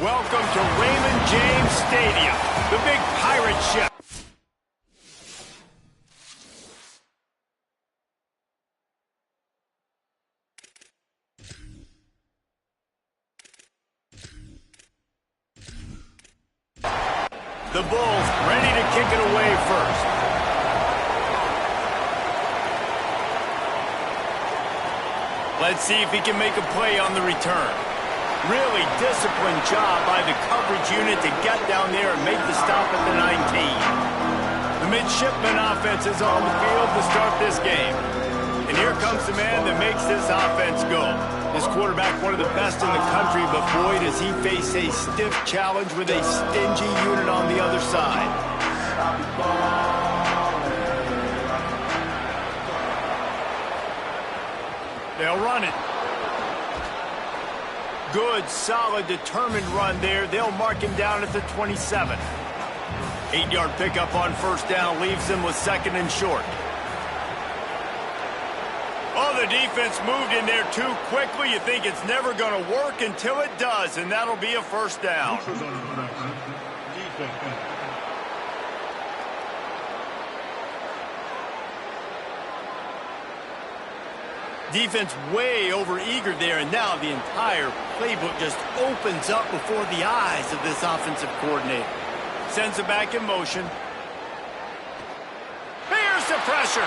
Welcome to Raymond James Stadium, the big pirate ship. The Bulls ready to kick it away first. Let's see if he can make a play on the return. Really disciplined job by the coverage unit to get down there and make the stop at the 19. The midshipman offense is on the field to start this game. And here comes the man that makes this offense go. This quarterback, one of the best in the country, but boy, does he face a stiff challenge with a stingy unit on the other side. They'll run it. Good, solid, determined run there. They'll mark him down at the 27. 8-yard pickup on first down leaves them with second and short. Oh, the defense moved in there too quickly. You think it's never going to work until it does, and that'll be a first down. Defense way over-eager there, and now the entire playbook just opens up before the eyes of this offensive coordinator. Sends it back in motion. Here's the pressure.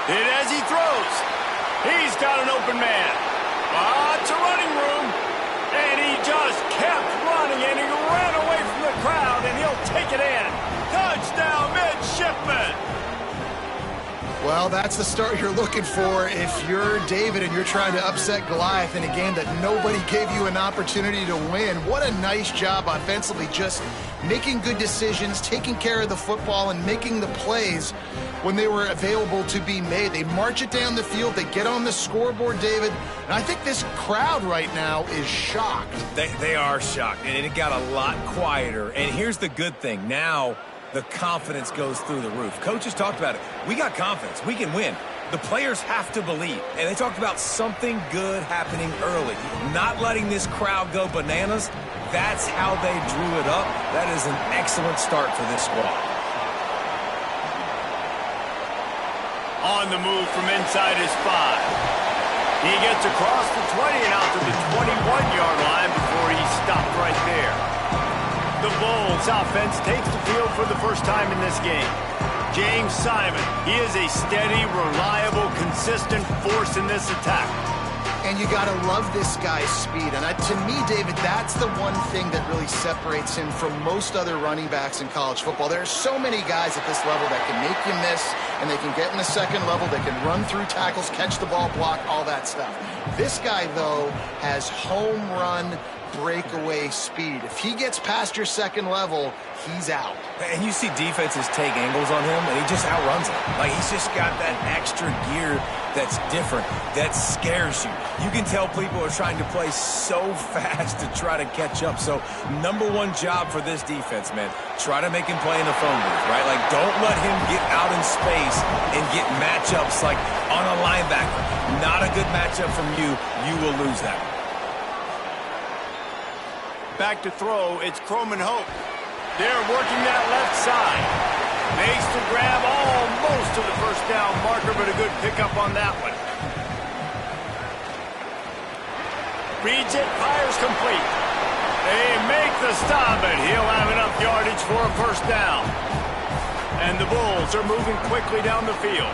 Hit as he throws. He's got an open man. Lots of running room. And he just kept running, and he ran away from the crowd, and he'll take it in. Touchdown, midshipman. Well, that's the start you're looking for if you're David and you're trying to upset Goliath in a game that nobody gave you an opportunity to win. What a nice job offensively, just making good decisions, taking care of the football, and making the plays when they were available to be made. They march it down the field, they get on the scoreboard, David, and I think this crowd right now is shocked. They are shocked, and it got a lot quieter. And here's the good thing. Now the confidence goes through the roof. Coaches talked about it. We got confidence. We can win. The players have to believe. And they talked about something good happening early. Not letting this crowd go bananas. That's how they drew it up. That is an excellent start for this squad. On the move from inside his 5. He gets across the 20 and out to the 21-yard line before he stopped right there. The Bulls offense takes the field for the first time in this game. James Simon, he is a steady, reliable, consistent force in this attack. And you got to love this guy's speed. And to me, David, that's the one thing that really separates him from most other running backs in college football. There are so many guys at this level that can make you miss, and they can get in the second level, they can run through tackles, catch the ball, block, all that stuff. This guy, though, has home run breakaway speed. If he gets past your second level, he's out. And you see defenses take angles on him, and he just outruns them. Like, he's just got that extra gear that's different, that scares you. You can tell people are trying to play so fast to try to catch up. So, number one job for this defense, man, try to make him play in the phone booth, right? Like, don't let him get out in space and get matchups like on a linebacker. Not a good matchup from you. You will lose that one. Back to throw, it's Croman Hope. They're working that left side. Makes the grab almost to the first down marker, but a good pickup on that one. Reads it, fires complete. They make the stop, and he'll have enough yardage for a first down. And the Bulls are moving quickly down the field.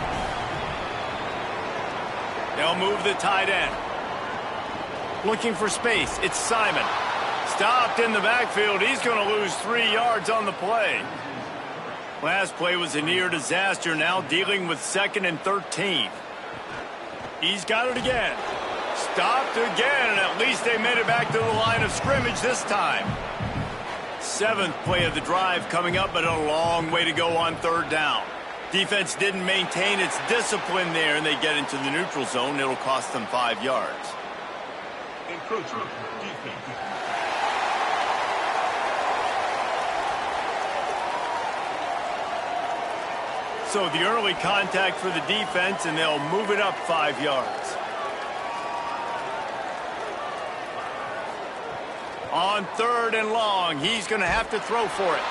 They'll move the tight end. Looking for space, it's Simon. Stopped in the backfield. He's going to lose 3 yards on the play. Last play was a near disaster. Now dealing with 2nd and 13. He's got it again. Stopped again, and at least they made it back to the line of scrimmage this time. 7th play of the drive coming up, but a long way to go on 3rd down. Defense didn't maintain its discipline there, and they get into the neutral zone. It'll cost them 5 yards. Encroachment defense. So the early contact for the defense, and they'll move it up 5 yards. On 3rd and long, he's going to have to throw for it.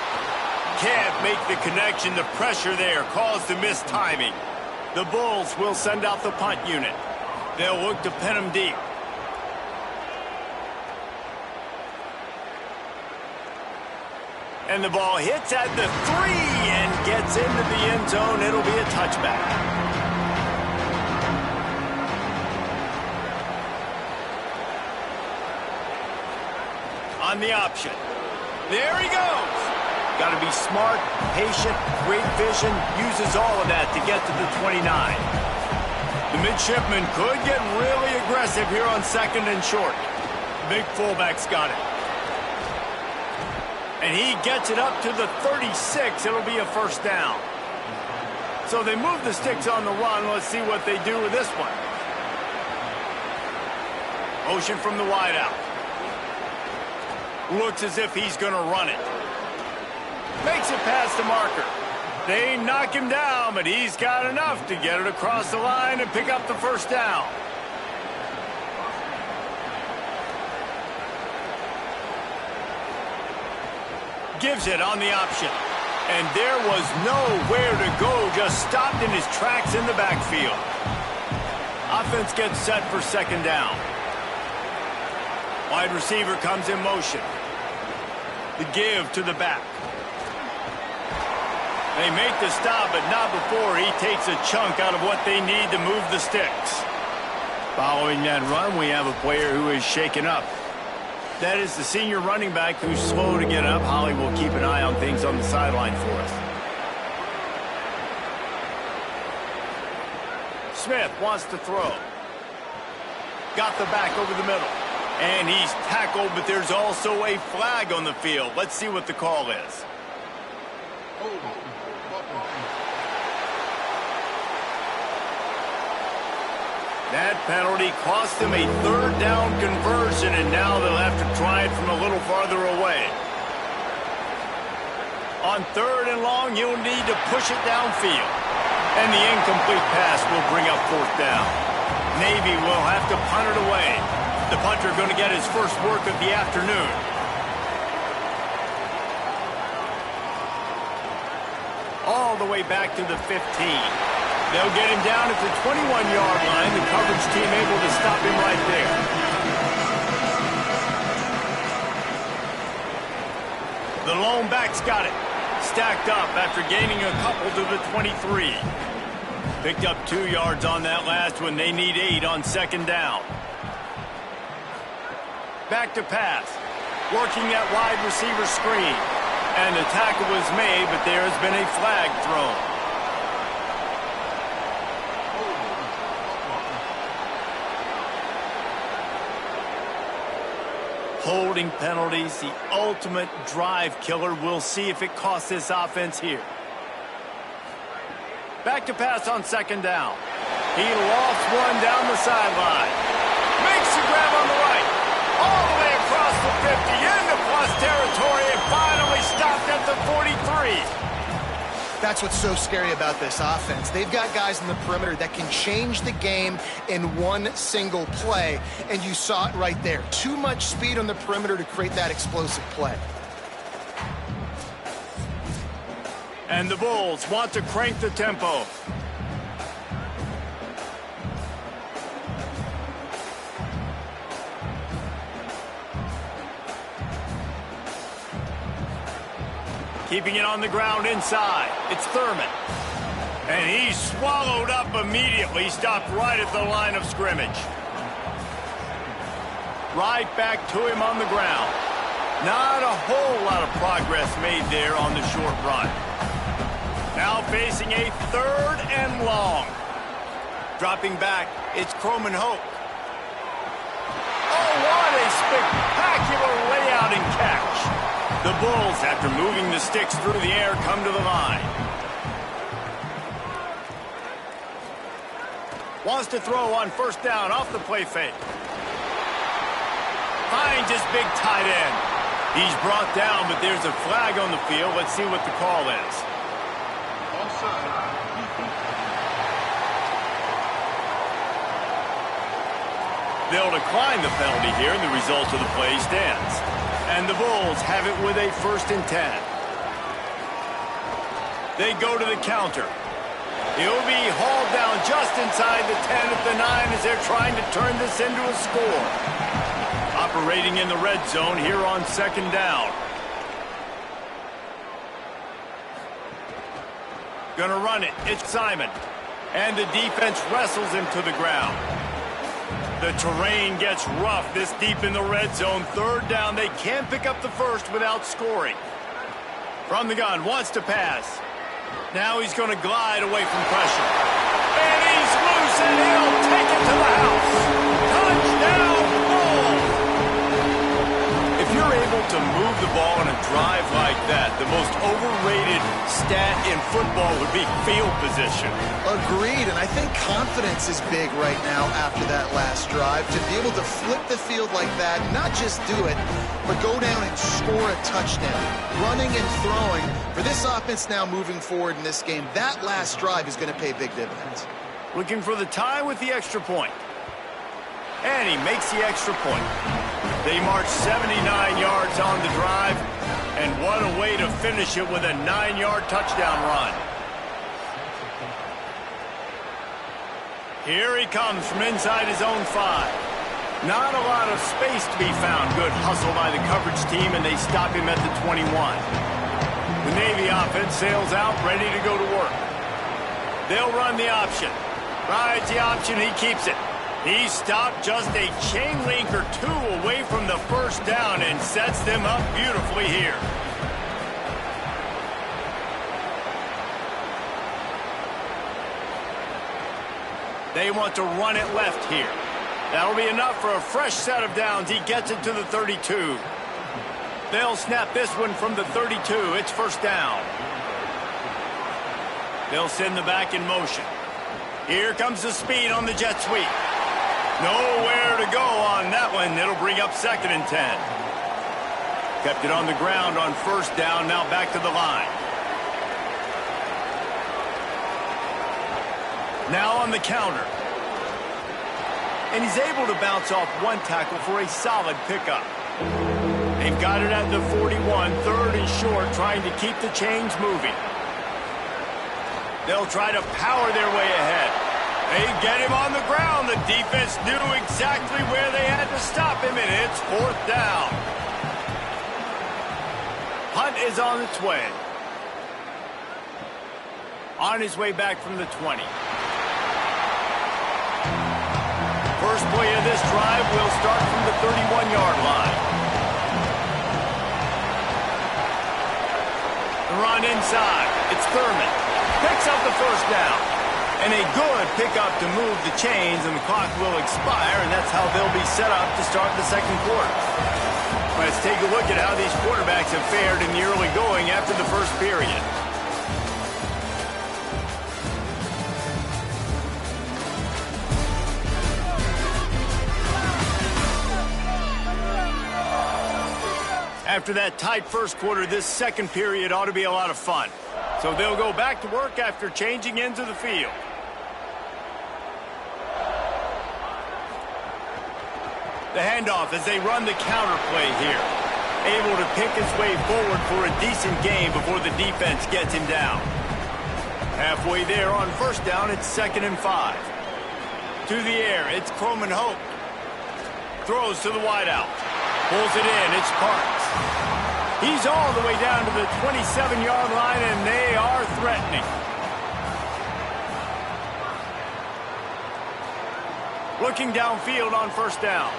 Can't make the connection. The pressure there caused the missed timing. The Bulls will send out the punt unit. They'll look to pin him deep. And the ball hits at the 3 and gets into the end zone. It'll be a touchback. On the option. There he goes. Got to be smart, patient, great vision. Uses all of that to get to the 29. The midshipman could get really aggressive here on 2nd and short. Big fullback's got it. And he gets it up to the 36. It'll be a 1st down. So they move the sticks on the run. Let's see what they do with this one. Motion from the wideout. Looks as if he's going to run it. Makes it past the marker. They knock him down, but he's got enough to get it across the line and pick up the 1st down. Gives it on the option. And there was nowhere to go, just stopped in his tracks in the backfield. Offense gets set for 2nd down. Wide receiver comes in motion. The give to the back. They make the stop, but not before he takes a chunk out of what they need to move the sticks. Following that run, we have a player who is shaken up. That is the senior running back who's slow to get up. Holly will keep an eye on things on the sideline for us. Smith wants to throw. Got the back over the middle. And he's tackled, but there's also a flag on the field. Let's see what the call is. That penalty cost them a 3rd down conversion, and now they'll have to try it from a little farther away. On 3rd and long, you'll need to push it downfield. And the incomplete pass will bring up 4th down. Navy will have to punt it away. The punter going to get his first work of the afternoon. All the way back to the 15. They'll get him down at the 21-yard line. The coverage team able to stop him right there. The lone back's got it. Stacked up after gaining a couple to the 23. Picked up 2 yards on that last one. They need 8 on 2nd down. Back to pass. Working that wide receiver screen. And the tackle was made, but there has been a flag thrown. Holding penalties, the ultimate drive killer. We'll see if it costs this offense here. Back to pass on 2nd down. He lost one down the sideline. Makes the grab on the right. All the way across the 50, into plus territory, and finally stopped at the 43. That's what's so scary about this offense. They've got guys in the perimeter that can change the game in one single play, and you saw it right there. Too much speed on the perimeter to create that explosive play. And the Bulls want to crank the tempo. Keeping it on the ground inside. It's Thurman. And he's swallowed up immediately. Stopped right at the line of scrimmage. Right back to him on the ground. Not a whole lot of progress made there on the short run. Now facing a 3rd and long. Dropping back, it's Croman Hope. Oh, what a spectacular layout and catch. The Bulls, after moving the sticks through the air, come to the line. Wants to throw on 1st down off the play fake. Finds his big tight end. He's brought down, but there's a flag on the field. Let's see what the call is. They'll decline the penalty here, and the result of the play stands. And the Bulls have it with a 1st and 10. They go to the counter. He'll be hauled down just inside the 10 at the 9 as they're trying to turn this into a score. Operating in the red zone here on 2nd down. Gonna run it. It's Simon. And the defense wrestles him to the ground. The terrain gets rough this deep in the red zone. 3rd down. They can't pick up the first without scoring. From the gun. Wants to pass. Now he's going to glide away from pressure. And he's loose, and he'll take it to the house. Touchdown, Bulls! If you're able to move the ball on a drive like that, the most overrated stat in football would be field position. Agreed, and I think confidence is big right now after that last drive. To be able to flip the field like that, not just do it, but go down and score a touchdown. Running and throwing. For this offense now moving forward in this game, that last drive is going to pay big dividends. Looking for the tie with the extra point. And he makes the extra point. They march 79 yards on the drive. And what a way to finish it with a 9-yard touchdown run. Here he comes from inside his own 5. Not a lot of space to be found. Good hustle by the coverage team, and they stop him at the 21. The Navy offense sails out, ready to go to work. They'll run the option. Rides the option, he keeps it. He stopped just a chain link or 2 away from the 1st down and sets them up beautifully here. They want to run it left here. That'll be enough for a fresh set of downs. He gets it to the 32. They'll snap this one from the 32. It's 1st down. They'll send the back in motion. Here comes the speed on the jet sweep. Nowhere to go on that one. It'll bring up 2nd and 10. Kept it on the ground on 1st down. Now back to the line. Now on the counter. And he's able to bounce off 1 tackle for a solid pickup. They've got it at the 41, 3rd and short, trying to keep the chains moving. They'll try to power their way ahead. They get him on the ground. The defense knew exactly where they had to stop him, and it's 4th down. Punt is on its way. On his way back from the 20. First play of this drive will start from the 31-yard line. The run inside. It's Thurman. Picks up the 1st down. And a good pickup to move the chains, and the clock will expire, and that's how they'll be set up to start the 2nd quarter. Let's take a look at how these quarterbacks have fared in the early going after the 1st period. After that tight 1st quarter, this 2nd period ought to be a lot of fun. So they'll go back to work after changing into the field. The handoff as they run the counter play here. Able to pick his way forward for a decent gain before the defense gets him down. Halfway there on 1st down, it's 2nd and 5. To the air, it's Coleman Hope. Throws to the wideout. Pulls it in, it's Parks. He's all the way down to the 27-yard line, and they are threatening. Looking downfield on 1st down.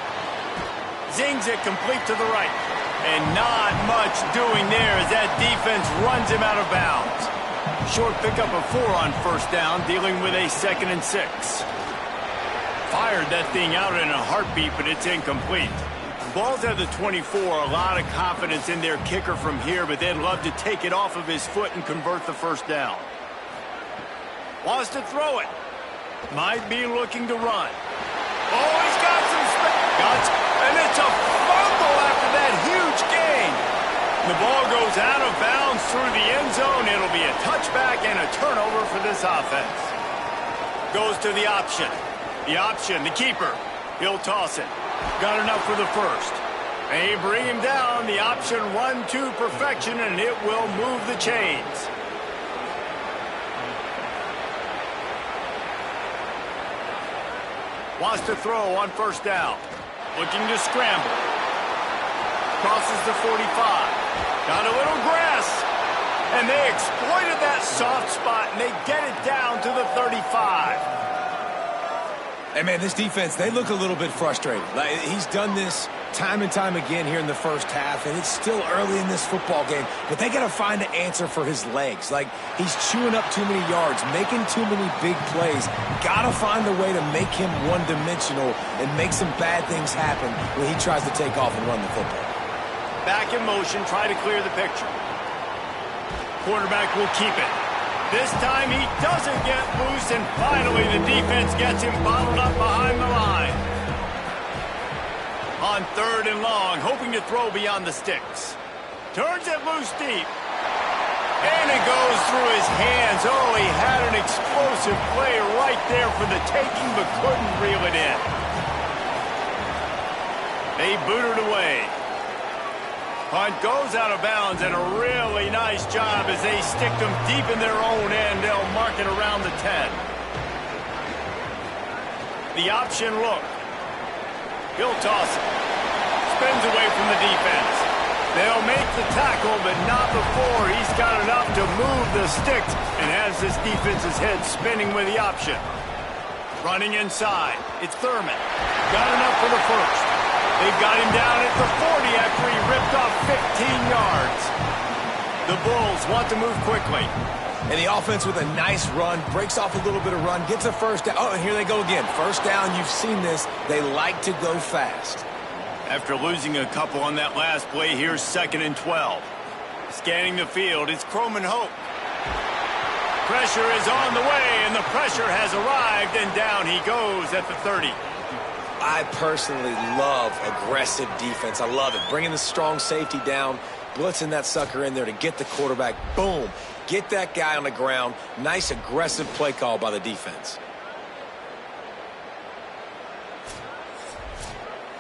Zings it complete to the right. And not much doing there as that defense runs him out of bounds. Short pickup of 4 on 1st down, dealing with a 2nd and 6. Fired that thing out in a heartbeat, but it's incomplete. Ball's at the 24, a lot of confidence in their kicker from here, but they'd love to take it off of his foot and convert the 1st down. Wants to throw it. Might be looking to run. Oh, he's got some space. And it's a fumble after that huge gain. The ball goes out of bounds through the end zone. It'll be a touchback and a turnover for this offense. Goes to the option. The option, the keeper. He'll toss it. Got enough for the 1st. They bring him down. The option run to perfection, and it will move the chains. Wants to throw on first down. Looking to scramble. Crosses the 45. Got a little grass. And they exploited that soft spot, and they get it down to the 35. Hey, man, this defense, they look a little bit frustrated. Like, he's done this time and time again here in the first half, and it's still early in this football game, but they got to find an answer for his legs. Like, he's chewing up too many yards, making too many big plays. Got to find a way to make him one-dimensional and make some bad things happen when he tries to take off and run the football. Back in motion, try to clear the picture. Quarterback will keep it. This time he doesn't get loose, and finally the defense gets him bottled up behind the line. On third and long, hoping to throw beyond the sticks. Turns it loose deep. And it goes through his hands. Oh, he had an explosive play right there for the taking, but couldn't reel it in. They boot it away. Punt goes out of bounds, and a really nice job as they stick them deep in their own end. They'll mark it around the 10. The option look. He'll toss it. Spins away from the defense. They'll make the tackle, but not before he's got enough to move the sticks and has this defense's head spinning with the option. Running inside. It's Thurman. Got enough for the first. They've got him down at the 40 after he ripped off 15 yards. The Bulls want to move quickly. And the offense with a nice run, breaks off a little bit of run, gets a first down. Oh, and here they go again. First down, you've seen this. They like to go fast. After losing a couple on that last play, here's 2nd and 12. Scanning the field, it's Croman Hope. Pressure is on the way, and the pressure has arrived, and down he goes at the 30. I personally love aggressive defense. I love it. Bringing the strong safety down, blitzing that sucker in there to get the quarterback. Boom. Get that guy on the ground. Nice aggressive play call by the defense.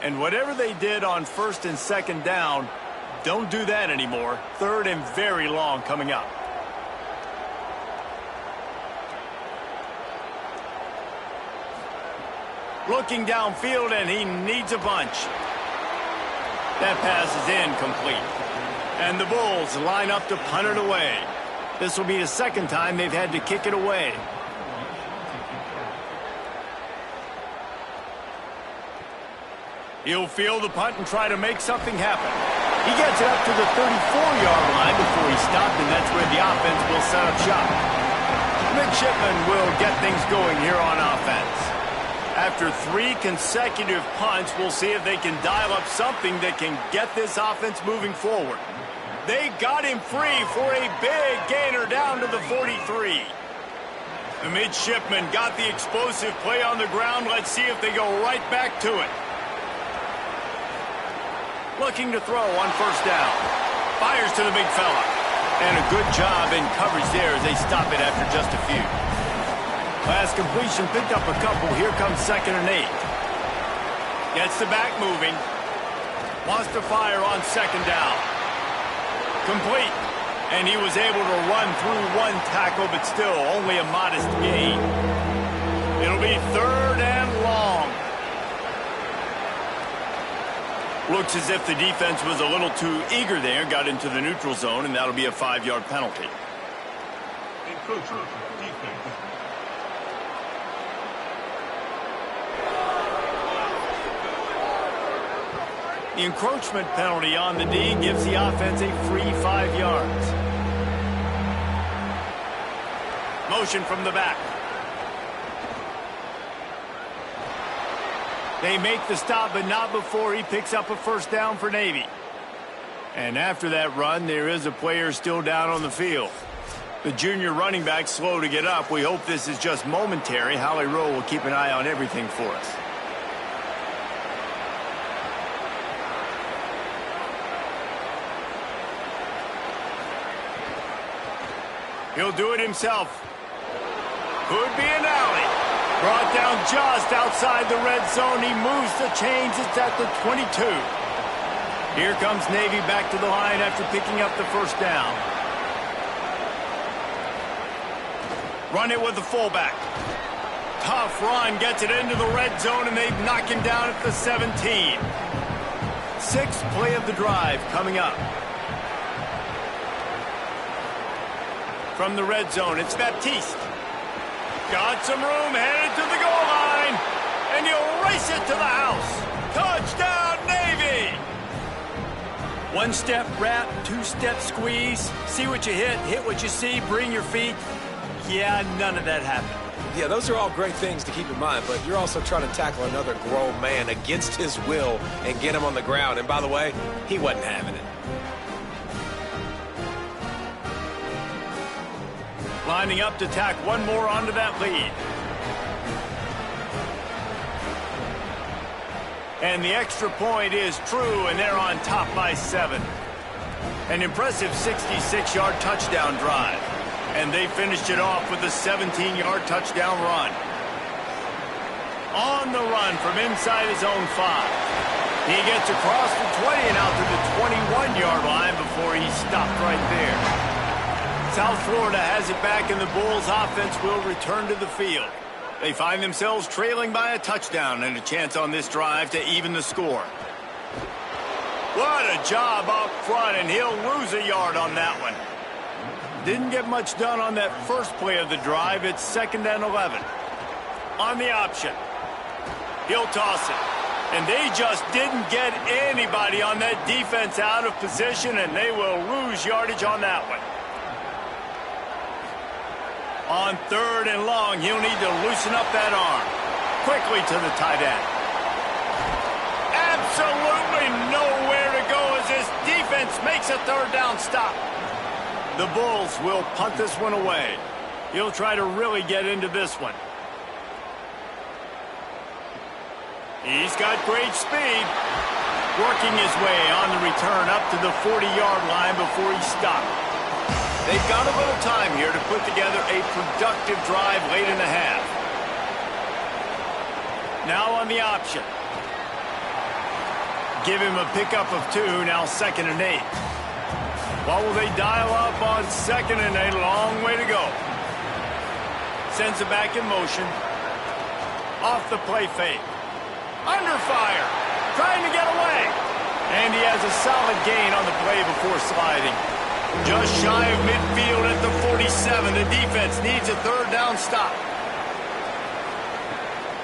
And whatever they did on 1st and 2nd down, don't do that anymore. 3rd and very long coming up. Looking downfield, and he needs a bunch. That pass is incomplete. And the Bulls line up to punt it away. This will be the 2nd time they've had to kick it away. He'll field the punt and try to make something happen. He gets it up to the 34-yard line before he stopped, and that's where the offense will set up shop. Midshipman will get things going here on offense. After 3 consecutive punts, we'll see if they can dial up something that can get this offense moving forward. They got him free for a big gainer down to the 43. The midshipman got the explosive play on the ground. Let's see if they go right back to it. Looking to throw on first down. Fires to the big fella. And a good job in coverage there as they stop it after just a few. Last completion picked up a couple. Here comes 2nd and 8. Gets the back moving. Wants to fire on 2nd down. Complete. And he was able to run through 1 tackle, but still only a modest gain. It'll be 3rd and long. Looks as if the defense was a little too eager there, got into the neutral zone, and that'll be a 5-yard penalty. Encroachment, defense. The encroachment penalty on the D gives the offense a free 5 yards. Motion from the back. They make the stop, but not before he picks up a first down for Navy. And after that run, there is a player still down on the field. The junior running back slow to get up. We hope this is just momentary. Holly Rowe will keep an eye on everything for us. He'll do it himself. Could be an alley. Brought down just outside the red zone. He moves the chains. It's at the 22. Here comes Navy back to the line after picking up the first down. Run it with the fullback. Tough run, gets it into the red zone, and they knock him down at the 17. Sixth play of the drive coming up. From the red zone, it's Baptiste. Got some room, headed to the goal line, and he'll race it to the house. Touchdown, Navy! One-step wrap, two-step squeeze. See what you hit what you see, bring your feet. Yeah, none of that happened. Yeah, those are all great things to keep in mind, but you're also trying to tackle another grown man against his will and get him on the ground. And by the way, he wasn't having it. Lining up to tack one more onto that lead. And the extra point is true, and they're on top by 7. An impressive 66-yard touchdown drive. And they finished it off with a 17-yard touchdown run. On the run from inside his own 5. He gets across the 20 and out to the 21-yard line before he stopped right there. South Florida has it back, and the Bulls offense will return to the field. They find themselves trailing by a touchdown and a chance on this drive to even the score. What a job up front, and he'll lose a yard on that one. Didn't get much done on that first play of the drive. It's 2nd and 11. On the option. He'll toss it. And they just didn't get anybody on that defense out of position, and they will lose yardage on that one. On 3rd and long, he'll need to loosen up that arm. Quickly to the tight end. Absolutely nowhere to go as this defense makes a 3rd down stop. The Bulls will punt this one away. He'll try to really get into this one. He's got great speed. Working his way on the return up to the 40-yard line before he stopped. They've got a little time here to put together a productive drive late in the half. Now on the option. Give him a pickup of 2, now 2nd and 8. What will they dial up on 2nd and 8? Long way to go. Sends it back in motion. Off the play fake. Under fire. Trying to get away. And he has a solid gain on the play before sliding. Just shy of midfield at the 47. The defense needs a 3rd down stop.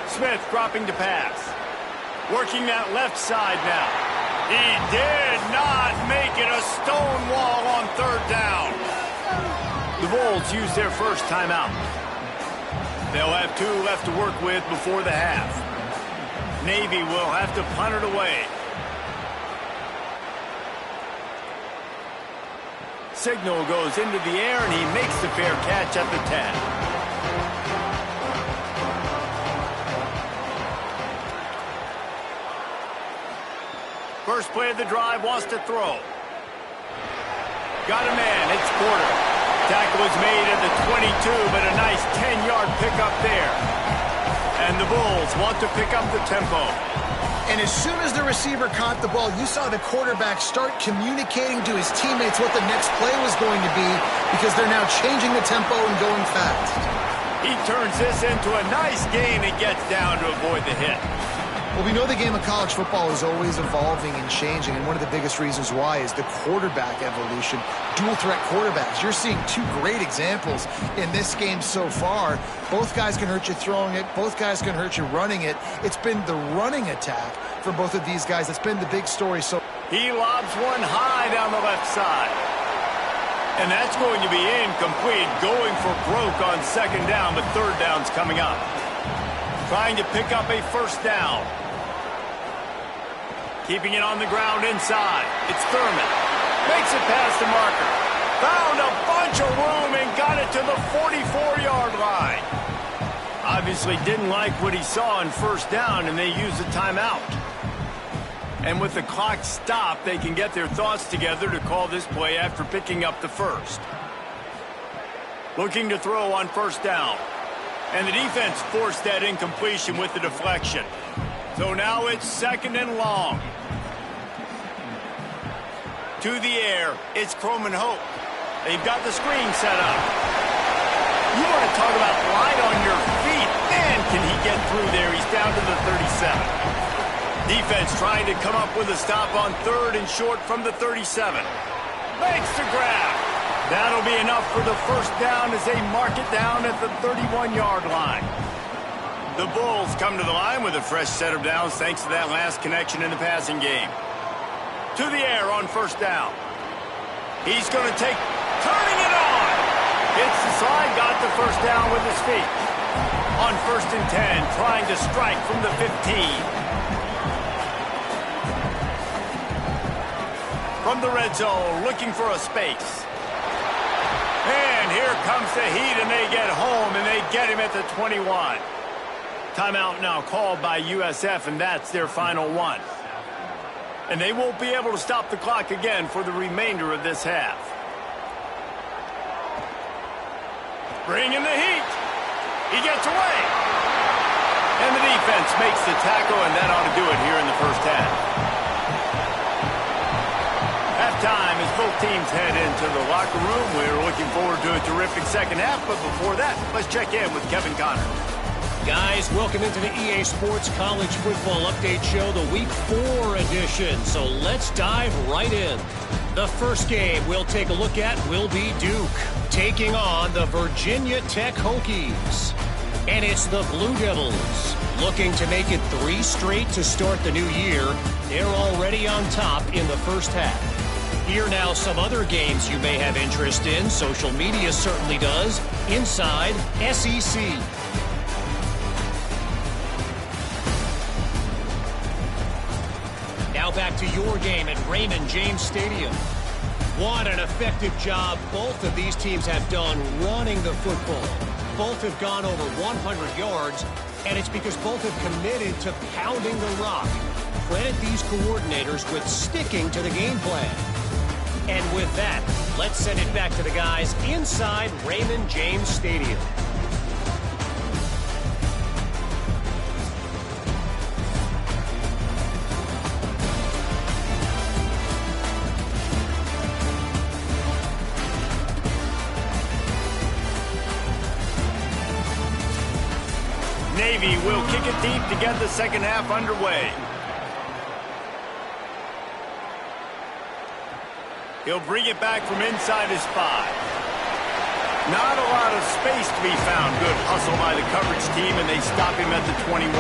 Smith dropping to pass. Working that left side now. He did not make it a stone wall on 3rd down. The Bulls use their first timeout. They'll have 2 left to work with before the half. Navy will have to punt it away. Signal goes into the air, and he makes the fair catch at the 10. First play of the drive, wants to throw. Got a man, it's Porter. Tackle is made at the 22, but a nice 10-yard pickup there. And the Bulls want to pick up the tempo. And as soon as the receiver caught the ball, you saw the quarterback start communicating to his teammates what the next play was going to be, because they're now changing the tempo and going fast. He turns this into a nice gain and gets down to avoid the hit. Well, we know the game of college football is always evolving and changing, and one of the biggest reasons why is the quarterback evolution. Dual-threat quarterbacks. You're seeing 2 great examples in this game so far. Both guys can hurt you throwing it. Both guys can hurt you running it. It's been the running attack for both of these guys that's been the big story. So he lobs one high down the left side. And that's going to be incomplete, going for broke on 2nd down, but 3rd down's coming up. Trying to pick up a 1st down. Keeping it on the ground inside. It's Thurman. Makes it past the marker. Found a bunch of room and got it to the 44-yard line. Obviously didn't like what he saw in 1st down, and they used a timeout. And with the clock stopped, they can get their thoughts together to call this play after picking up the 1st. Looking to throw on 1st down. And the defense forced that incompletion with the deflection. So now it's 2nd and long. To the air, it's Croman Hope. They've got the screen set up. You want to talk about light on your feet. Man, can he get through there. He's down to the 37. Defense trying to come up with a stop on 3rd and short from the 37. Makes the grab. That'll be enough for the first down as they mark it down at the 31-yard line. The Bulls come to the line with a fresh set of downs thanks to that last connection in the passing game. To the air on first down. He's going to take, turning it on. Gets the slide, got the first down with his feet. On 1st and 10, trying to strike from the 15. From the red zone, looking for a space. And here comes the heat, and they get home, and they get him at the 21. Timeout now called by USF, and that's their final one. And they won't be able to stop the clock again for the remainder of this half. Bringing the heat. He gets away. And the defense makes the tackle, and that ought to do it here in the first half. Halftime as both teams head into the locker room. We're looking forward to a terrific second half, but before that, let's check in with Kevin Connor. Guys, welcome into the EA Sports College Football Update Show, the Week 4 edition. So let's dive right in. The first game we'll take a look at will be Duke taking on the Virginia Tech Hokies. And it's the Blue Devils looking to make it 3 straight to start the new year. They're already on top in the first half. Here now some other games you may have interest in. Social media certainly does. Inside SEC. Now back to your game at Raymond James Stadium. What an effective job both of these teams have done running the football. Both have gone over 100 yards, and it's because both have committed to pounding the rock. Credit these coordinators with sticking to the game plan. And with that, let's send it back to the guys inside Raymond James Stadium. Navy will kick it deep to get the second half underway. He'll bring it back from inside his 5. Not a lot of space to be found. Good hustle by the coverage team, and they stop him at the 21.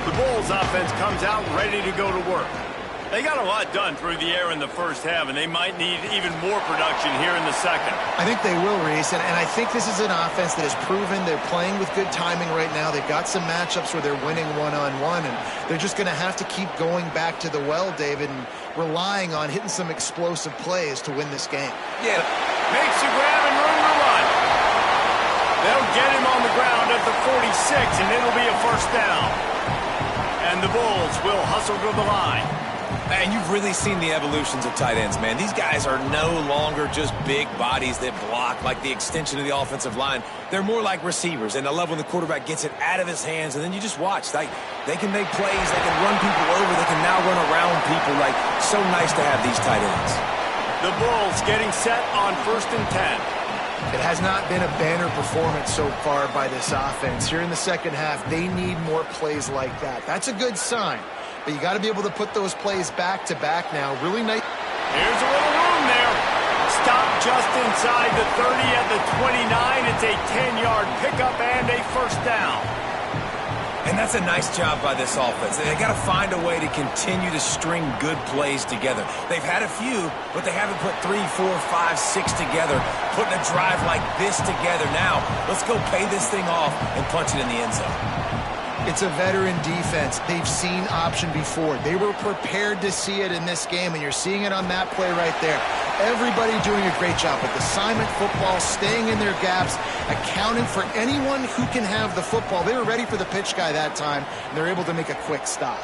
The Bulls offense comes out ready to go to work. They got a lot done through the air in the first half, and they might need even more production here in the second. I think they will, Reese, and I think this is an offense that has proven they're playing with good timing right now. They've got some matchups where they're winning one-on-one, and they're just going to have to keep going back to the well, David, and relying on hitting some explosive plays to win this game. Yeah, makes a grab and room to run. They'll get him on the ground at the 46, and it'll be a first down. And the Bulls will hustle to the line. Man, you've really seen the evolutions of tight ends, man. These guys are no longer just big bodies that block like the extension of the offensive line. They're more like receivers, and I love when the quarterback gets it out of his hands, and then you just watch. Like, they can make plays, they can run people over, they can now run around people. Like, so nice to have these tight ends. The Bulls getting set on 1st and 10. It has not been a banner performance so far by this offense. Here in the second half, they need more plays like that. That's a good sign. But you got to be able to put those plays back-to-back now. Really nice. Here's a little room there. Stop just inside the 30 at the 29. It's a 10-yard pickup and a first down. And that's a nice job by this offense. They got to find a way to continue to string good plays together. They've had a few, but they haven't put 3, 4, 5, 6 together, putting a drive like this together. Now, let's go pay this thing off and punch it in the end zone. It's a veteran defense. They've seen option before. They were prepared to see it in this game, and you're seeing it on that play right there. Everybody doing a great job with assignment football, staying in their gaps, accounting for anyone who can have the football. They were ready for the pitch guy that time, and they're able to make a quick stop.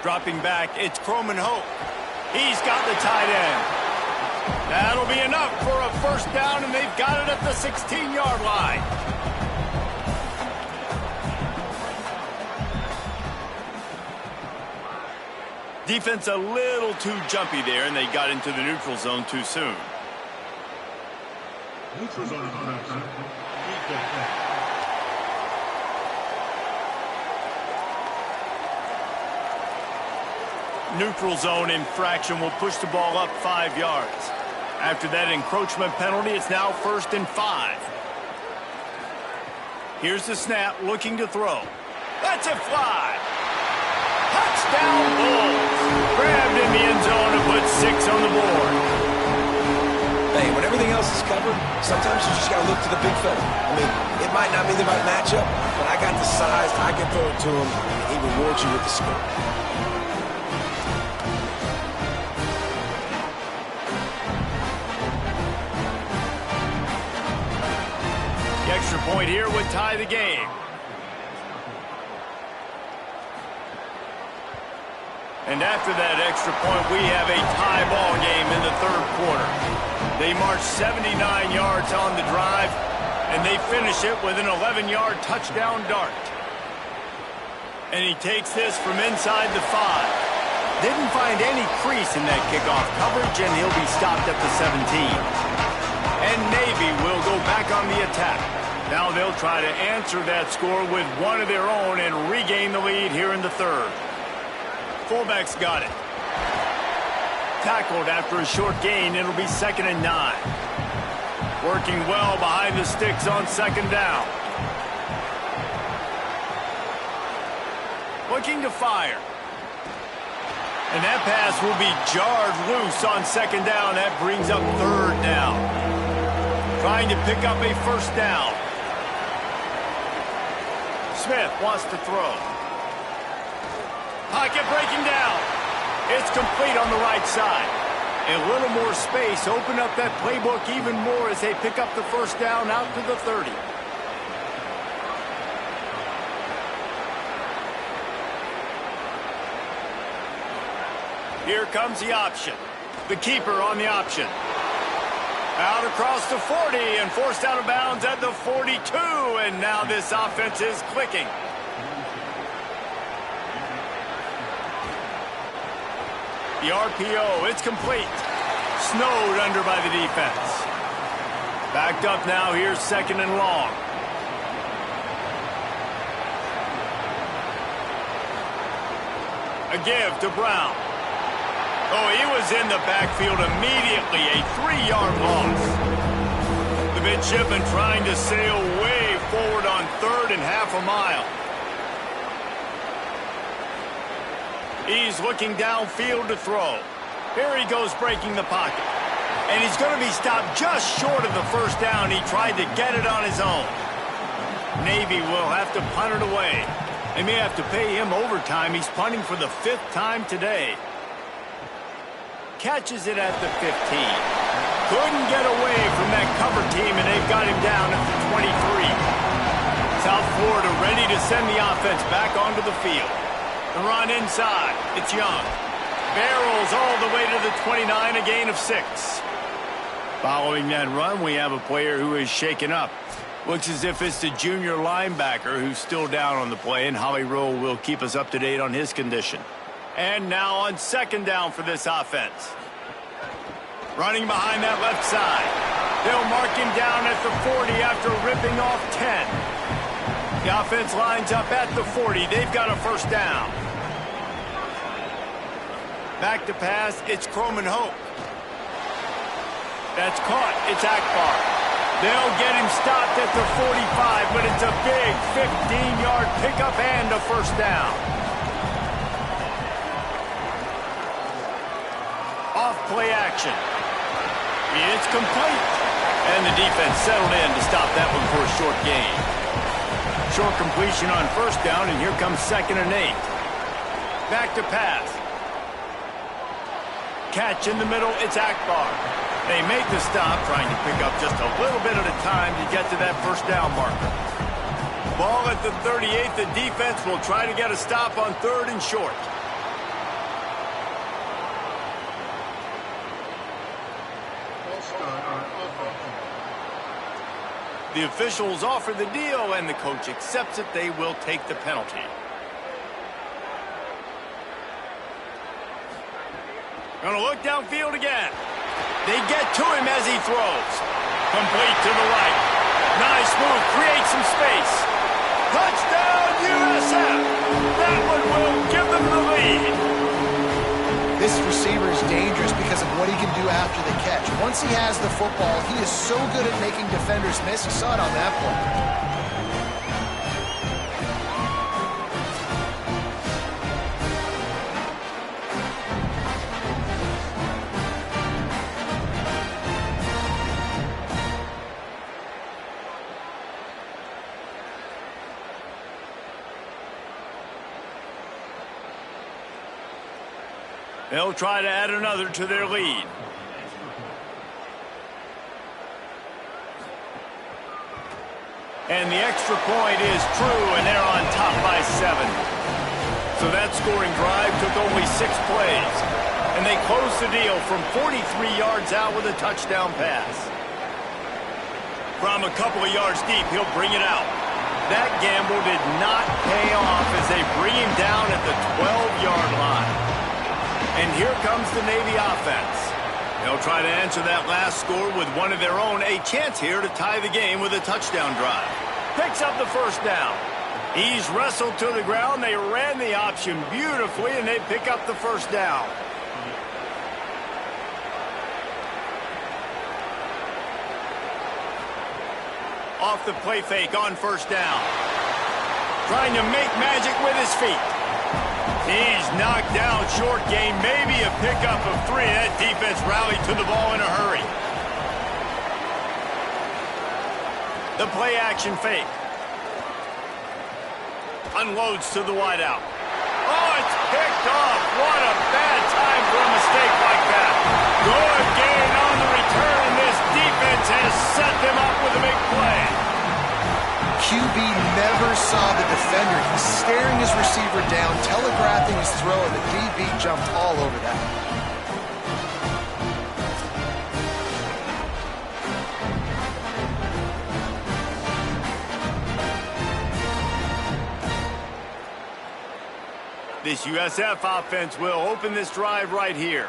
Dropping back, it's Croman Hope. He's got the tight end. That'll be enough for a first down, and they've got it at the 16-yard line. Defense a little too jumpy there, and they got into the neutral zone too soon. Neutral zone infraction. Defense. Neutral zone infraction will push the ball up 5 yards. After that encroachment penalty, it's now 1st and 5. Here's the snap, looking to throw. That's a fly. Touchdown Bulls. Grabbed in the end zone and put 6 on the board. Hey, when everything else is covered, sometimes you just got to look to the big fella. I mean, it might not be the right matchup, but I got the size, I can throw it to him, and he rewards you with the score. The extra point here would tie the game. And after that extra point, we have a tie ball game in the 3rd quarter. They march 79 yards on the drive, and they finish it with an 11-yard touchdown dart. And he takes this from inside the 5. Didn't find any crease in that kickoff coverage, and he'll be stopped at the 17. And Navy will go back on the attack. Now they'll try to answer that score with one of their own and regain the lead here in the 3rd. Fullback's got it. Tackled after a short gain. It'll be 2nd and 9. Working well behind the sticks on 2nd down. Looking to fire. And that pass will be jarred loose on 2nd down. That brings up 3rd down. Trying to pick up a 1st down. Smith wants to throw. Pocket breaking down. It's complete on the right side. A little more space. Open up that playbook even more as they pick up the 1st down out to the 30. Here comes the option. The keeper on the option. Out across the 40 and forced out of bounds at the 42. And now this offense is clicking. The RPO, it's complete. Snowed under by the defense. Backed up now, here's 2nd and long. A give to Brown. Oh, he was in the backfield immediately, a 3-yard loss. The midshipman trying to sail way forward on 3rd and half a mile. He's looking downfield to throw. Here he goes breaking the pocket. And he's going to be stopped just short of the 1st down. He tried to get it on his own. Navy will have to punt it away. They may have to pay him overtime. He's punting for the 5th time today. Catches it at the 15. Couldn't get away from that cover team, and they've got him down at the 23. South Florida ready to send the offense back onto the field. The run inside. It's Young. Barrels all the way to the 29, a gain of 6. Following that run, we have a player who is shaken up. Looks as if it's the junior linebacker who's still down on the play, and Holly Rowe will keep us up to date on his condition. And now on 2nd down for this offense. Running behind that left side. They'll mark him down at the 40 after ripping off 10. The offense lines up at the 40. They've got a 1st down. Back to pass. It's Croman Hope. That's caught. It's Akbar. They'll get him stopped at the 45, but it's a big 15-yard pickup and a 1st down. Off-play action. It's complete. And the defense settled in to stop that one for a short gain. Short completion on 1st down, and here comes 2nd and 8. Back to pass. Catch in the middle, it's Akbar. They make the stop, trying to pick up just a little bit at a time to get to that 1st down marker. Ball at the 38, the defense will try to get a stop on 3rd and short. The officials offer the deal, and the coach accepts it. They will take the penalty. Gonna look downfield again. They get to him as he throws. Complete to the right. Nice move. Create some space. Touchdown, USF. That one will give them the lead. This receiver is dangerous because of what he can do after the catch. Once he has the football, he is so good at making defenders miss. You saw it on that play. They'll try to add another to their lead. And the extra point is true, and they're on top by 7. So that scoring drive took only 6 plays. And they closed the deal from 43 yards out with a touchdown pass. From a couple of yards deep, he'll bring it out. That gamble did not pay off as they bring him down at the 12-yard line. And here comes the Navy offense. They'll try to answer that last score with one of their own. A chance here to tie the game with a touchdown drive. Picks up the first down. He's wrestled to the ground. They ran the option beautifully, and they pick up the first down. Off the play fake on first down. Trying to make magic with his feet. He's knocked down, short gain, maybe a pickup of 3. That defense rallied to the ball in a hurry. The play action fake. Unloads to the wideout. Oh, it's picked off. What a bad time for a mistake like that. Good gain on the return. This defense has set them up with a big play. QB never saw the defender. He's staring his receiver down, telegraphing his throw, and the DB jumped all over that. This USF offense will open this drive right here.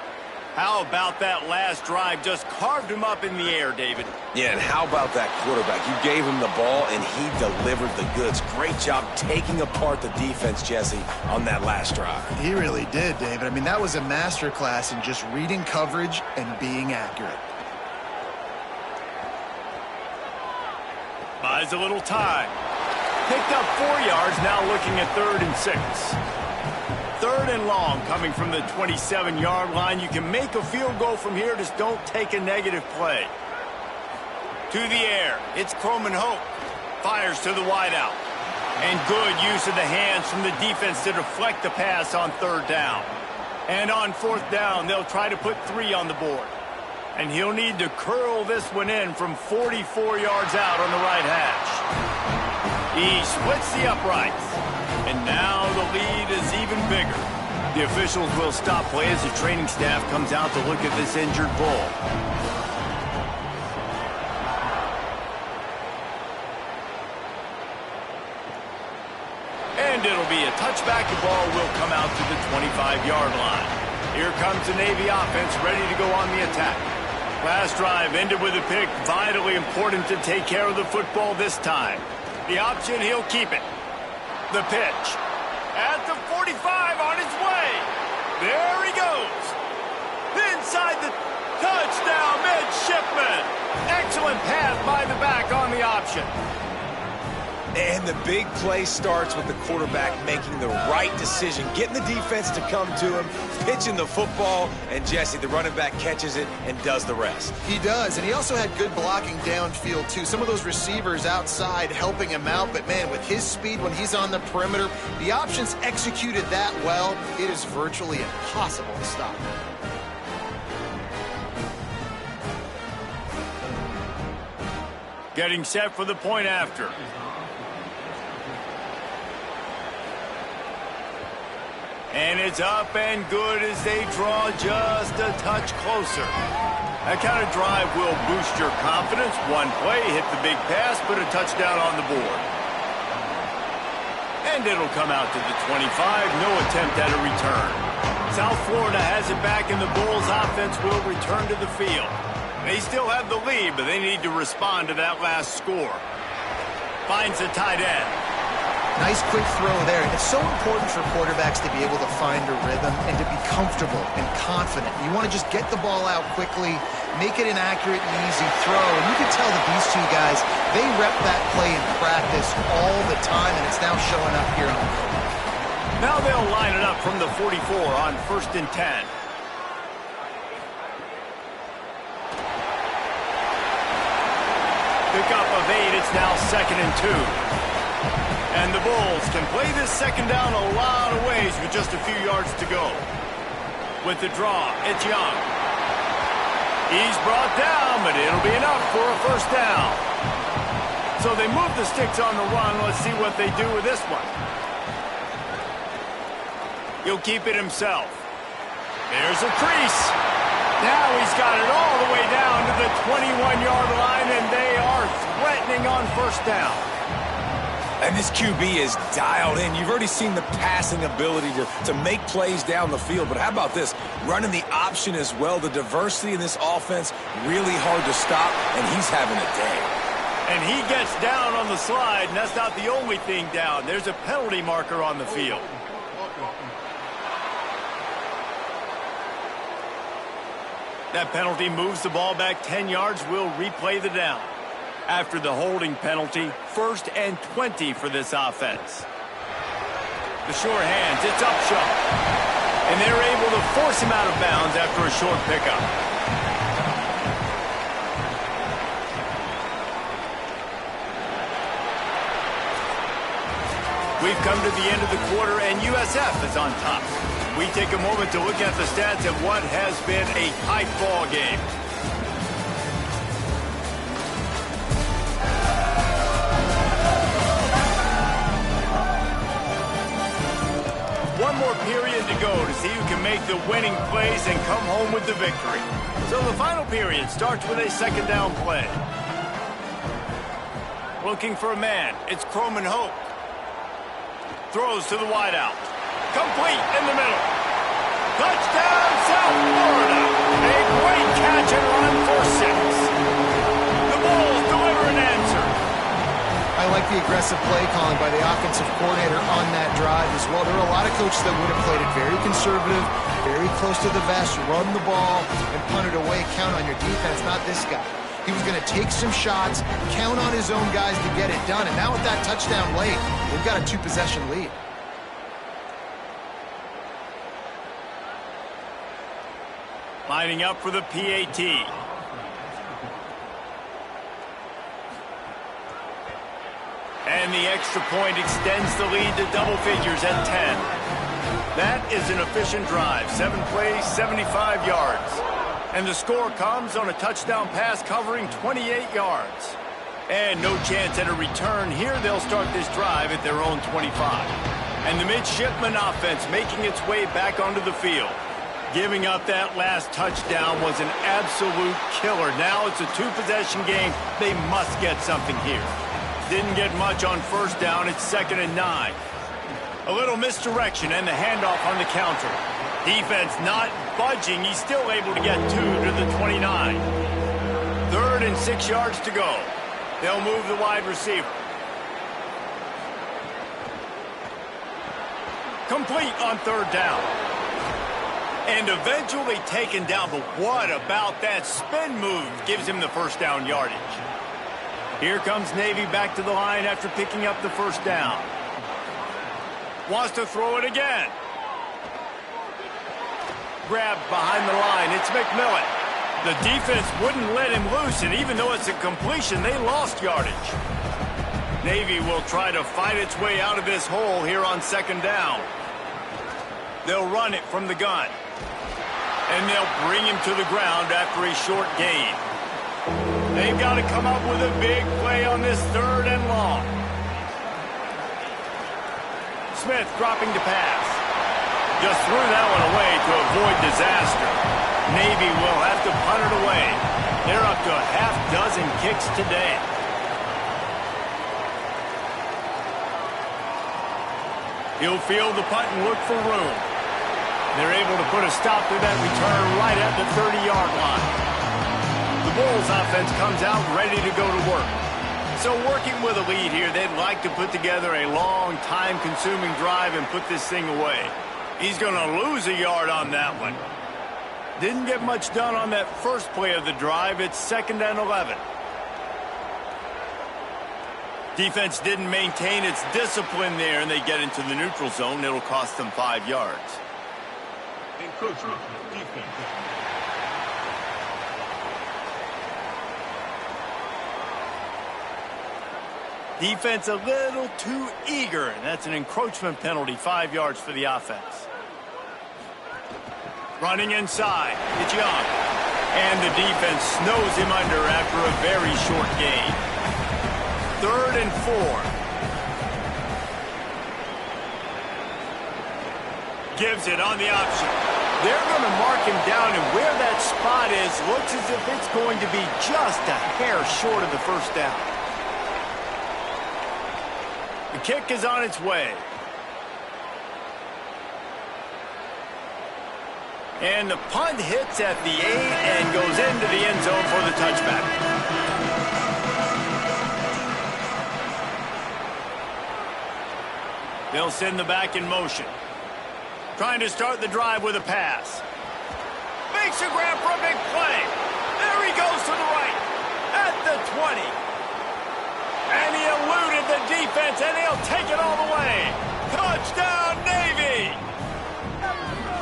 How about that last drive? Just carved him up in the air, David. Yeah, and how about that quarterback? You gave him the ball, and he delivered the goods. Great job taking apart the defense, Jesse, on that last drive. He really did, David. I mean, that was a masterclass in just reading coverage and being accurate. Buys a little time. Picked up 4 yards, now looking at 3rd and 6. 3rd and long coming from the 27-yard line. You can make a field goal from here, just don't take a negative play. To the air, it's Croman Hope. Fires to the wideout. And good use of the hands from the defense to deflect the pass on 3rd down. And on 4th down, they'll try to put 3 on the board. And he'll need to curl this one in from 44 yards out on the right hash. He splits the uprights. And now the lead is even bigger. The officials will stop play as the training staff comes out to look at this injured bull. And it'll be a touchback. The ball will come out to the 25-yard line. Here comes the Navy offense ready to go on the attack. Last drive ended with a pick. Vitally important to take care of the football this time. The option, he'll keep it. The pitch. At the 45 on his way. There he goes. Inside the touchdown, midshipman. Excellent pass by the back on the option. And the big play starts with the quarterback making the right decision, getting the defense to come to him, pitching the football, and Jesse, the running back, catches it and does the rest. He does, and he also had good blocking downfield, too. Some of those receivers outside helping him out, but, man, with his speed when he's on the perimeter, the options executed that well, it is virtually impossible to stop. Getting set for the point after. And it's up and good as they draw just a touch closer. That kind of drive will boost your confidence. One play, hit the big pass, put a touchdown on the board. And it'll come out to the 25. No attempt at a return. South Florida has it back, and the Bulls offense will return to the field. They still have the lead, but they need to respond to that last score. Finds the tight end. Nice quick throw there. It's so important for quarterbacks to be able to find a rhythm and to be comfortable and confident. You want to just get the ball out quickly, make it an accurate and easy throw. And you can tell that these two guys, they rep that play in practice all the time, and it's now showing up here on the field. Now they'll line it up from the 44 on 1st and 10. Pickup of 8, it's now 2nd and 2. And the Bulls can play this second down a lot of ways with just a few yards to go. With the draw, it's Young. He's brought down, but it'll be enough for a first down. So they move the sticks on the run. Let's see what they do with this one. He'll keep it himself. There's a crease. Now he's got it all the way down to the 21-yard line, and they are threatening on first down. And this QB is dialed in. You've already seen the passing ability to make plays down the field. But how about this? Running the option as well. The diversity in this offense, really hard to stop, and he's having a day. And he gets down on the slide, and that's not the only thing down. There's a penalty marker on the field. That penalty moves the ball back 10 yards. We'll replay the down. After the holding penalty, 1st and 20 for this offense. The short hands, it's Upshaw. And they're able to force him out of bounds after a short pickup. We've come to the end of the quarter, and USF is on top. We take a moment to look at the stats of what has been a tight ball game. One more period to go to see who can make the winning plays and come home with the victory. So the final period starts with a second down play. Looking for a man, it's Croman Hope. Throws to the wideout. Complete in the middle. Touchdown, South Florida. A great catch and run for 6. The Bulls deliver an answer. I like the aggressive play calling by the offensive coordinator on that drive as well. There are a lot of coaches that would have played it very conservative, very close to the vest, run the ball, and punt it away, count on your defense. Not this guy. He was going to take some shots, count on his own guys to get it done. And now with that touchdown late, they've got a 2-possession lead. Lining up for the PAT. And the extra point extends the lead to double figures at 10. That is an efficient drive. 7 plays, 75 yards. And the score comes on a touchdown pass covering 28 yards. And no chance at a return. Here they'll start this drive at their own 25. And the midshipman offense making its way back onto the field. Giving up that last touchdown was an absolute killer. Now it's a 2-possession game. They must get something here. Didn't get much on first down. It's 2nd and 9. A little misdirection and the handoff on the counter. Defense not budging. He's still able to get 2 to the 29. 3rd and 6 yards to go. They'll move the wide receiver. Complete on 3rd down. And eventually taken down, but what about that spin move gives him the first down yardage. Here comes Navy back to the line after picking up the first down. Wants to throw it again. Grabbed behind the line, it's McMillan. The defense wouldn't let him loose, and even though it's a completion, they lost yardage. Navy will try to fight its way out of this hole here on 2nd down. They'll run it from the gun. And they'll bring him to the ground after a short gain. They've got to come up with a big play on this 3rd and long. Smith dropping to pass. Just threw that one away to avoid disaster. Navy will have to punt it away. They're up to a half-dozen kicks today. He'll field the punt and look for room. They're able to put a stop to that return right at the 30-yard line. The Bulls offense comes out ready to go to work. So working with a lead here, they'd like to put together a long, time-consuming drive and put this thing away. He's going to lose a yard on that one. Didn't get much done on that first play of the drive. It's 2nd and 11. Defense didn't maintain its discipline there, and they get into the neutral zone. It'll cost them 5 yards. Encroachment, defense. Defense a little too eager, and that's an encroachment penalty, 5 yards for the offense. Running inside, it's Young. And the defense snows him under after a very short gain. 3rd and 4. Gives it on the option. They're going to mark him down, and where that spot is looks as if it's going to be just a hair short of the first down. The kick is on its way. And the punt hits at the 8 and goes into the end zone for the touchback. They'll send the back in motion. Trying to start the drive with a pass. Makes a grab for a big play. There he goes to the right. At the 20. And he eluded the defense, and he'll take it all the way. Touchdown, Navy!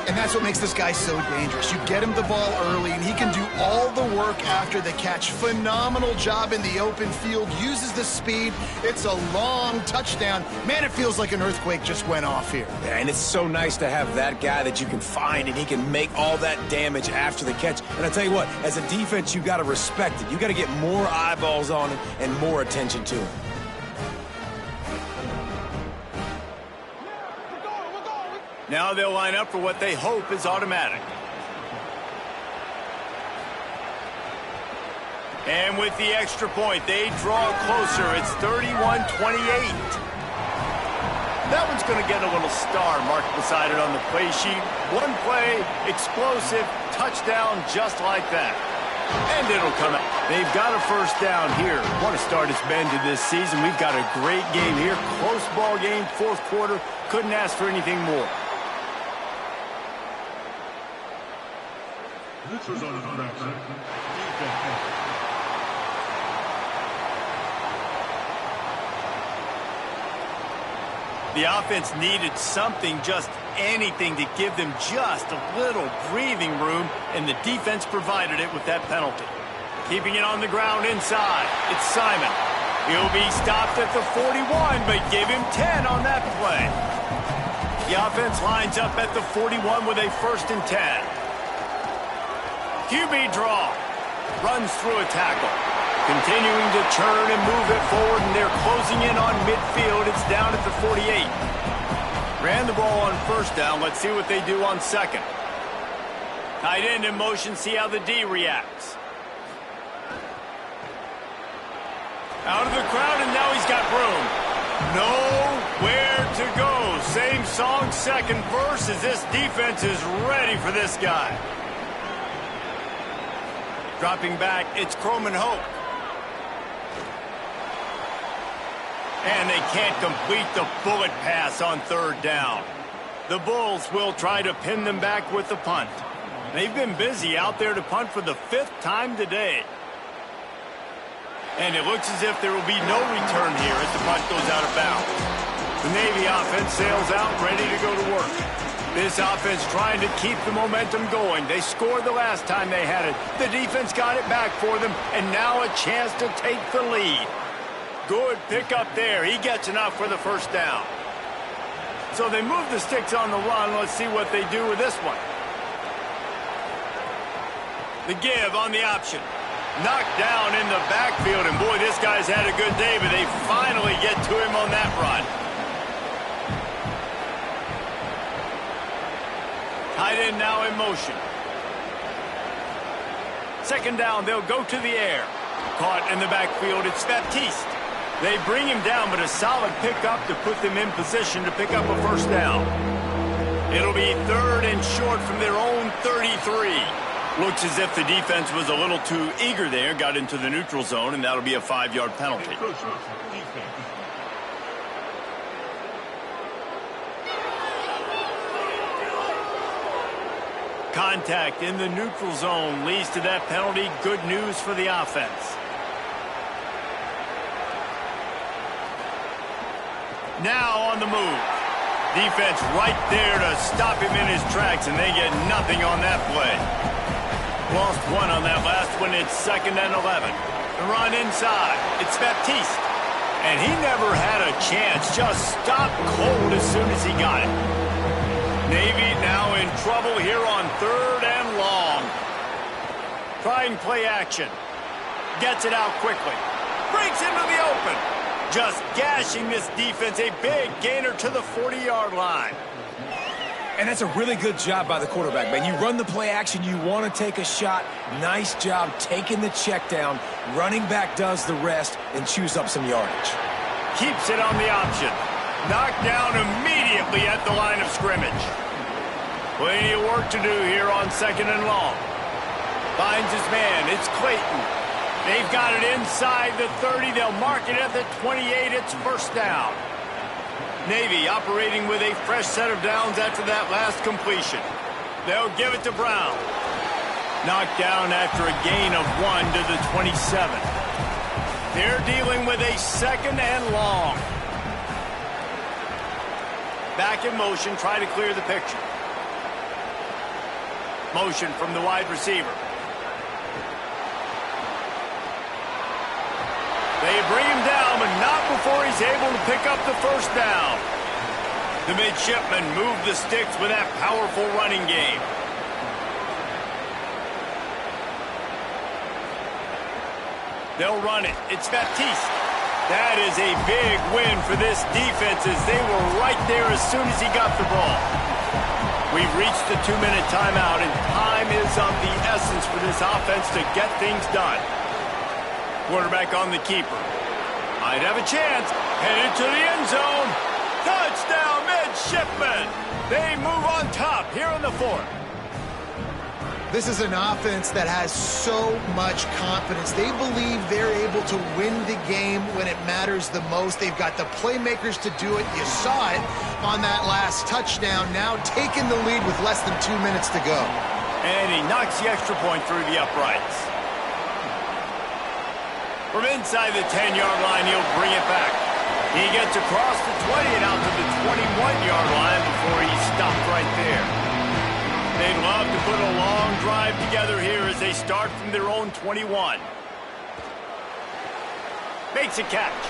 And that's what makes this guy so dangerous. You get him the ball early, and he can do all the work after the catch. Phenomenal job in the open field. Uses the speed. It's a long touchdown. Man, it feels like an earthquake just went off here. Yeah, and it's so nice to have that guy that you can find, and he can make all that damage after the catch. And I tell you what, as a defense, you got to respect it. You got to get more eyeballs on him and more attention to him. Now they'll line up for what they hope is automatic. And with the extra point, they draw closer. It's 31-28. That one's going to get a little star marked beside it on the play sheet. One play, explosive, touchdown just like that. And it'll come out. They've got a first down here. What a start it's been to this season. We've got a great game here. Close ball game, 4th quarter. Couldn't ask for anything more. This was on his backside. The offense needed something, just anything, to give them just a little breathing room, and the defense provided it with that penalty. Keeping it on the ground inside, it's Simon. He'll be stopped at the 41, but give him 10 on that play. The offense lines up at the 41 with a 1st and 10. QB draw. Runs through a tackle. Continuing to turn and move it forward, and they're closing in on midfield. It's down at the 48. Ran the ball on 1st down. Let's see what they do on 2nd. Tight end in motion. See how the D reacts. Out of the crowd, and now he's got room. Nowhere to go. Same song, 2nd verse, as this defense is ready for this guy. Dropping back, it's Croman Hope. And they can't complete the bullet pass on 3rd down. The Bulls will try to pin them back with the punt. They've been busy out there to punt for the 5th time today. And it looks as if there will be no return here as the punt goes out of bounds. The Navy offense sails out ready to go to work. This offense trying to keep the momentum going. They scored the last time they had it. The defense got it back for them, and now a chance to take the lead. Good pickup there. He gets enough for the 1st down. So they move the sticks on the run. Let's see what they do with this one. The give on the option. Knocked down in the backfield, and boy, this guy's had a good day, but they finally get to him on that run. Tight end now in motion. 2nd down, they'll go to the air. Caught in the backfield, it's Baptiste. They bring him down, but a solid pickup to put them in position to pick up a 1st down. It'll be 3rd and short from their own 33. Looks as if the defense was a little too eager there, got into the neutral zone, and that'll be a 5-yard penalty. Encroachment, defense. Contact in the neutral zone leads to that penalty. Good news for the offense. Now on the move. Defense right there to stop him in his tracks, and they get nothing on that play. Lost one on that last one. It's 2nd and 11. The run inside. It's Baptiste. And he never had a chance. Just stopped cold as soon as he got it. Navy now in trouble here on 3rd and long. Trying play action. Gets it out quickly. Breaks into the open. Just gashing this defense. A big gainer to the 40-yard line. And that's a really good job by the quarterback, man. You run the play action, you want to take a shot. Nice job taking the check down. Running back does the rest and chews up some yardage. Keeps it on the option. Knocked down immediately at the line of scrimmage. Plenty of work to do here on 2nd and long. Finds his man. It's Clayton. They've got it inside the 30. They'll mark it at the 28. It's 1st down. Navy operating with a fresh set of downs after that last completion. They'll give it to Brown. Knocked down after a gain of 1 to the 27. They're dealing with a 2nd and long. Back in motion, try to clear the picture. Motion from the wide receiver. They bring him down, but not before he's able to pick up the 1st down. The midshipmen move the sticks with that powerful running game. They'll run it. It's Baptiste. That is a big win for this defense as they were right there as soon as he got the ball. We've reached the 2-minute timeout, and time is of the essence for this offense to get things done. Quarterback on the keeper. Might have a chance. Headed to the end zone. Touchdown, midshipmen. They move on top here in the 4th. This is an offense that has so much confidence. They believe they're able to win the game when it matters the most. They've got the playmakers to do it. You saw it on that last touchdown. Now taking the lead with less than 2 minutes to go. And he knocks the extra point through the uprights. From inside the 10-yard line, he'll bring it back. He gets across the 20 and out to the 21-yard line before he's stopped right there. They'd love to put a long drive together here as they start from their own 21. Makes a catch.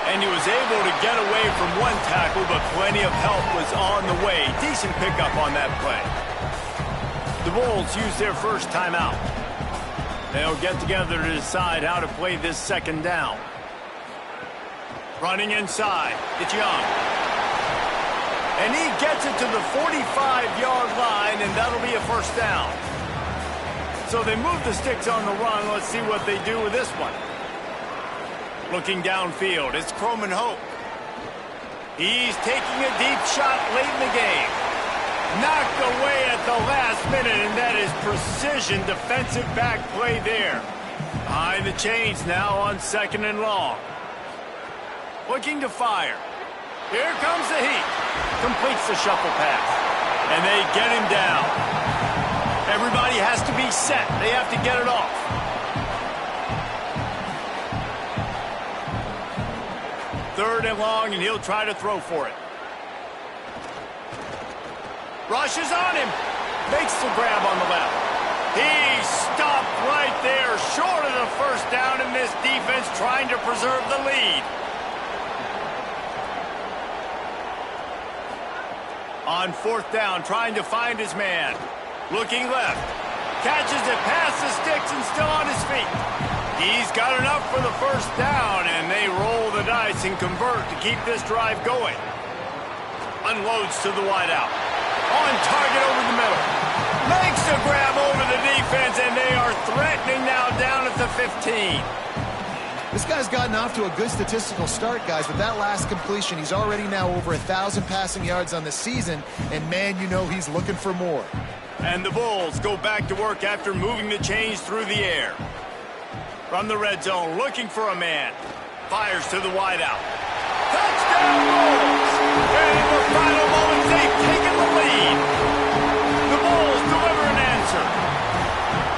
And he was able to get away from one tackle, but plenty of help was on the way. Decent pickup on that play. The Bulls use their first timeout. They'll get together to decide how to play this 2nd down. Running inside. It's Young. And he gets it to the 45-yard line, and that'll be a 1st down. So they move the sticks on the run. Let's see what they do with this one. Looking downfield, it's Croman Hope. He's taking a deep shot late in the game. Knocked away at the last minute, and that is precision defensive back play there. Behind the chains now on 2nd and long. Looking to fire. Here comes the heat. Completes the shuffle pass. And they get him down. Everybody has to be set. They have to get it off. Third and long, and he'll try to throw for it. Rushes on him. Makes the grab on the left. He stopped right there, short of the 1st down, in this defense trying to preserve the lead. On 4th down, trying to find his man. Looking left. Catches it past the sticks and still on his feet. He's got enough for the 1st down, and they roll the dice and convert to keep this drive going. Unloads to the wideout. On target over the middle. Makes a grab over the defense, and they are threatening now down at the 15. This guy's gotten off to a good statistical start, guys. With that last completion, he's already now over 1,000 passing yards on the season, and man, you know he's looking for more. And the Bulls go back to work after moving the chains through the air. From the red zone, looking for a man. Fires to the wideout. Touchdown Bulls! And in the final moments, they've taken the lead. The Bulls deliver an answer.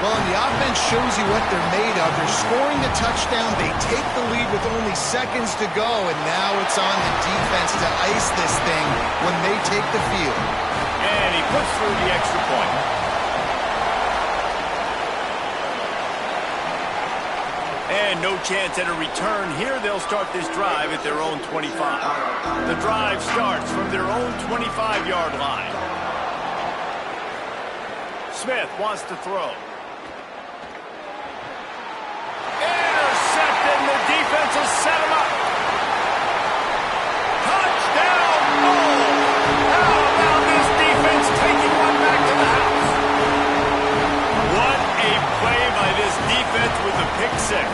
Well, and the offense shows you what they're made of. They're scoring the touchdown. They take the lead with only seconds to go, and now it's on the defense to ice this thing when they take the field. And he puts through the extra point. And no chance at a return here. They'll start this drive at their own 25. The drive starts from their own 25-yard line. Smith wants to throw. Intercepted, and the defense has set him up. Touchdown, Bulls! How about this defense taking one back to the house? What a play by this defense with a pick six.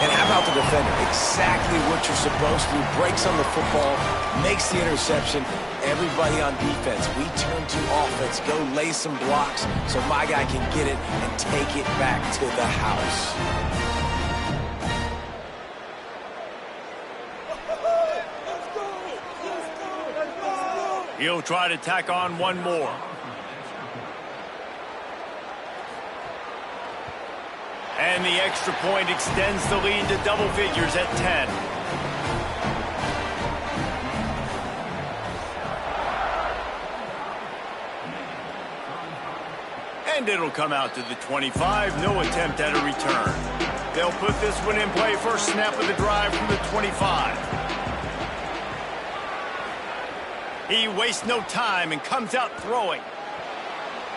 And how about the defender? Exactly what you're supposed to do. Breaks on the football, makes the interception. Everybody on defense, we turn to offense. Go lay some blocks so my guy can get it and take it back to the house. He'll try to tack on one more. And the extra point extends the lead to double figures at 10. And it'll come out to the 25. No attempt at a return. They'll put this one in play. First snap of the drive from the 25. He wastes no time and comes out throwing.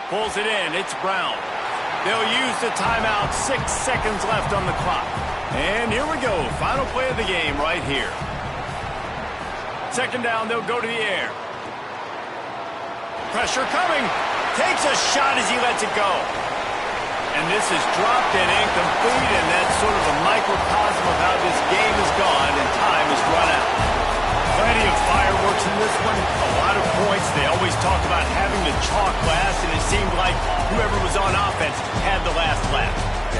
Pulls it in. It's Brown. They'll use the timeout. 6 seconds left on the clock. And here we go. Final play of the game right here. Second down, they'll go to the air. Pressure coming. Takes a shot as he lets it go. And this is dropped and incomplete, and that's sort of a microcosm of how this game is gone and time is run out. Plenty of fireworks in this one. A lot of points. They always talk about having the chalk last, and it seemed like whoever was on offense had the last laugh.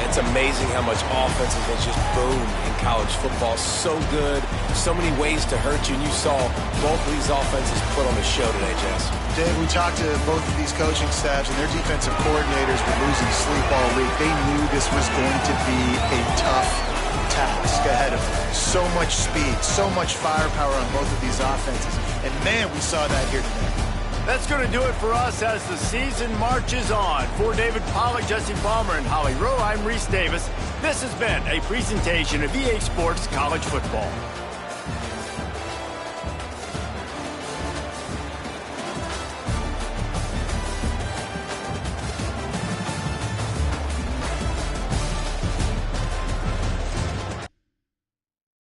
It's amazing how much offense has just boomed in college football. So good. So many ways to hurt you. And you saw both of these offenses put on the show today, Jess. Dave, we talked to both of these coaching staffs, and their defensive coordinators were losing sleep all week. They knew this was going to be a tough task ahead of them. So much speed, so much firepower on both of these offenses. And, man, we saw that here today. That's going to do it for us as the season marches on. For David Pollack, Jesse Palmer, and Holly Rowe, I'm Reese Davis. This has been a presentation of EA Sports College Football.